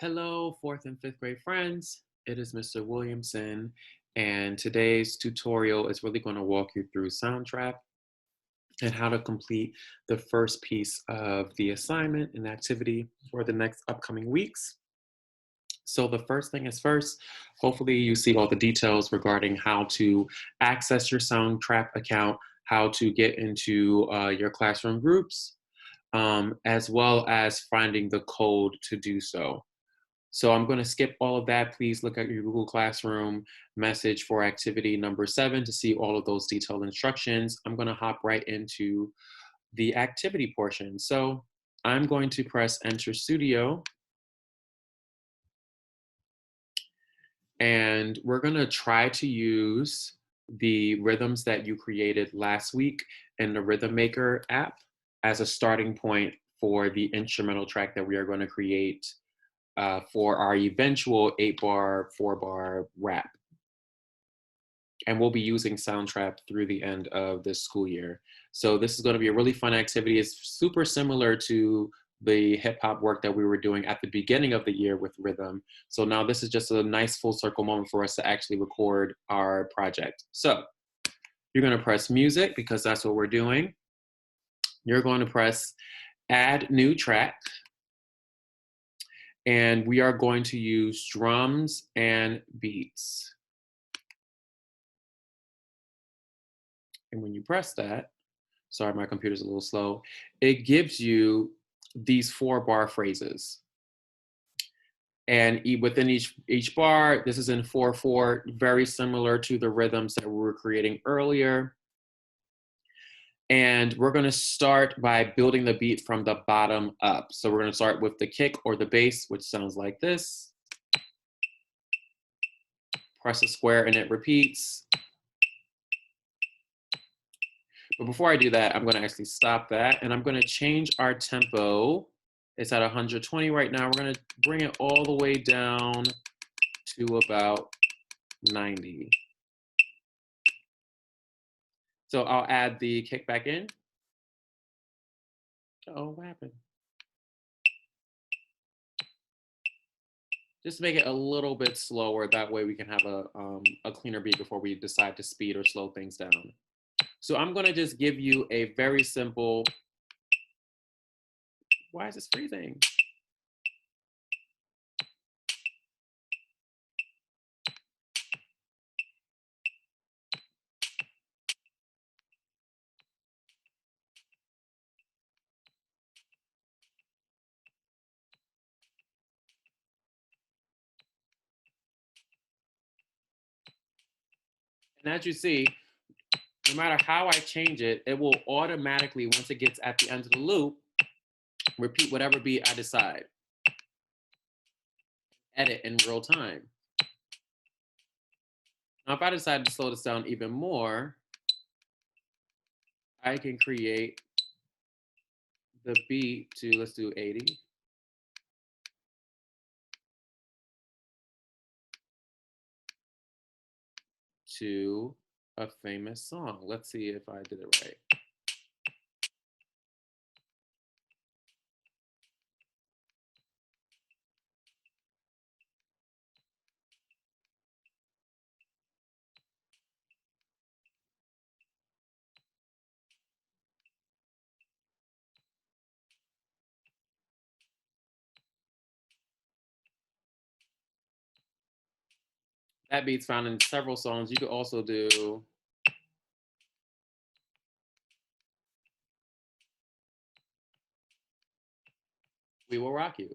Hello, fourth and fifth grade friends. It is Mr. Williamson, and today's tutorial is really going to walk you through Soundtrap and how to complete the first piece of the assignment and activity for the next upcoming weeks. So the first thing is first, hopefully you see all the details regarding how to access your Soundtrap account, how to get into your classroom groups, as well as finding the code to do so. So I'm going to skip all of that. Please look at your Google Classroom message for activity number 7 to see all of those detailed instructions. I'm going to hop right into the activity portion. So I'm going to press Enter Studio, and we're going to try to use the rhythms that you created last week in the Rhythm Maker app as a starting point for the instrumental track that we are going to create for our eventual 8-bar, 4-bar rap. And we'll be using Soundtrap through the end of this school year. So this is going to be a really fun activity. It's super similar to the hip hop work that we were doing at the beginning of the year with rhythm. So now this is just a nice full circle moment for us to actually record our project. So you're going to press music because that's what we're doing. You're going to press add new track. And we are going to use drums and beats. And when you press that, sorry, my computer's a little slow, it gives you these 4-bar phrases. And within each bar, this is in 4/4, very similar to the rhythms that we were creating earlier. And we're going to start by building the beat from the bottom up. So we're going to start with the kick or the bass, which sounds like this. Press a square and it repeats. But before I do that, I'm going to actually stop that, and I'm going to change our tempo. It's at 120 right now. We're going to bring it all the way down to about 90. So I'll add the kick back in. Oh, what happened? Just make it a little bit slower. That way we can have a cleaner beat before we decide to speed or slow things down. So I'm going to just give you a very simple, why is this freezing? And as you see, no matter how I change it, it will automatically, once it gets at the end of the loop, repeat whatever beat I decide. Edit in real time. Now, if I decide to slow this down even more, I can create the beat to, let's do 80. To a famous song. Let's see if I did it right. That beat's found in several songs. You could also do We Will Rock You.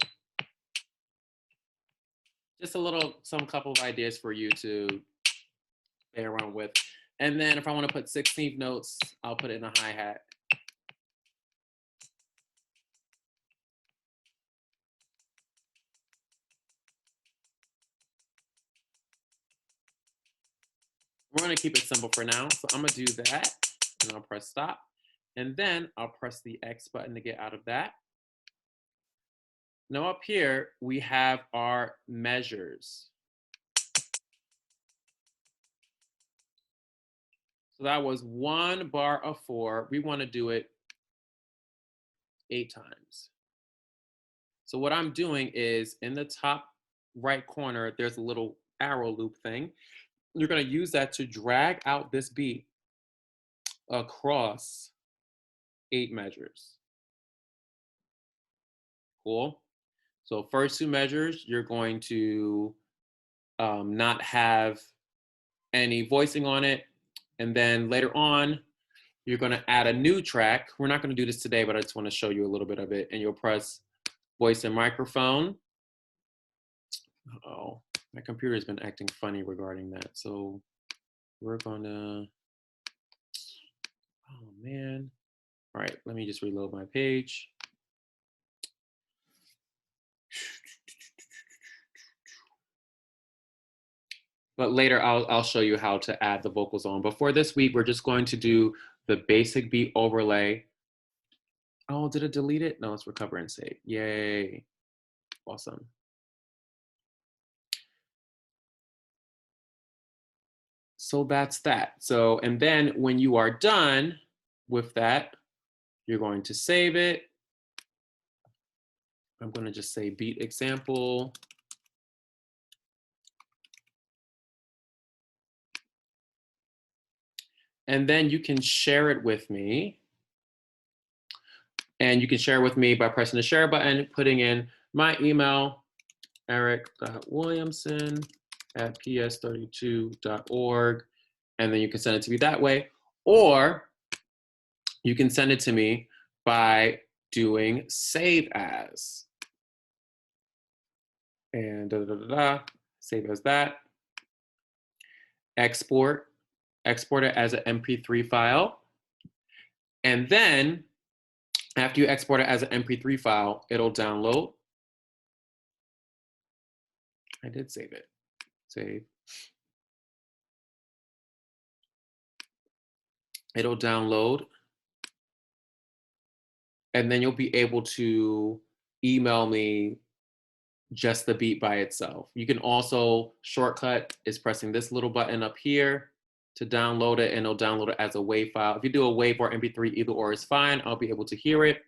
Just some couple of ideas for you to play around with. And then if I want to put 16th notes, I'll put it in a hi-hat. We're going to keep it simple for now. So I'm going to do that, and I'll press stop. And then I'll press the X button to get out of that. Now up here, we have our measures. So that was 1 bar of 4. We want to do it 8 times. So what I'm doing is in the top right corner, there's a little arrow loop thing. You're going to use that to drag out this beat across 8 measures. Cool. So first 2 measures, you're going to not have any voicing on it. And then later on, you're going to add a new track. We're not going to do this today, but I just want to show you a little bit of it. And you'll press voice and microphone. Oh, my computer has been acting funny regarding that. So we're going to, oh man. All right, let me just reload my page. But later I'll show you how to add the vocals on. But for this week, we're just going to do the basic beat overlay. Oh, did it delete it? No, let's recover and save. Yay. Awesome. So that's that. So, and then when you are done with that, you're going to save it. I'm going to just say beat example. And then you can share it with me. And you can share with me by pressing the share button, putting in my email, eric.williamson@ps32.org. And then you can send it to me that way. Or you can send it to me by doing save as. And save as that. Export it as an MP3 file. And then after you export it as an MP3 file, it'll download. I did save it. Save. It'll download. And then you'll be able to email me just the beat by itself. You can also, shortcut is pressing this little button up here to download it, and it'll download it as a WAV file. If you do a WAV or MP3, either or is fine. I'll be able to hear it.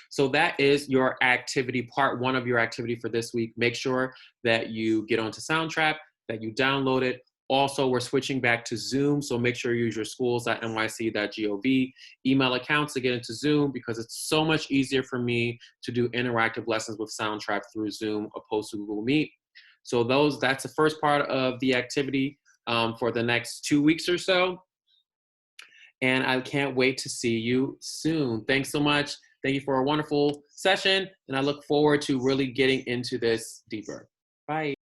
So that is your activity, part 1 of your activity for this week. Make sure that you get onto Soundtrap, that you download it. Also, we're switching back to Zoom, so make sure you use your schools.nyc.gov email accounts to get into Zoom, because it's so much easier for me to do interactive lessons with Soundtrap through Zoom opposed to Google Meet. So that's the first part of the activity for the next 2 weeks or so. And I can't wait to see you soon. Thanks so much. Thank you for a wonderful session, and I look forward to really getting into this deeper. Bye.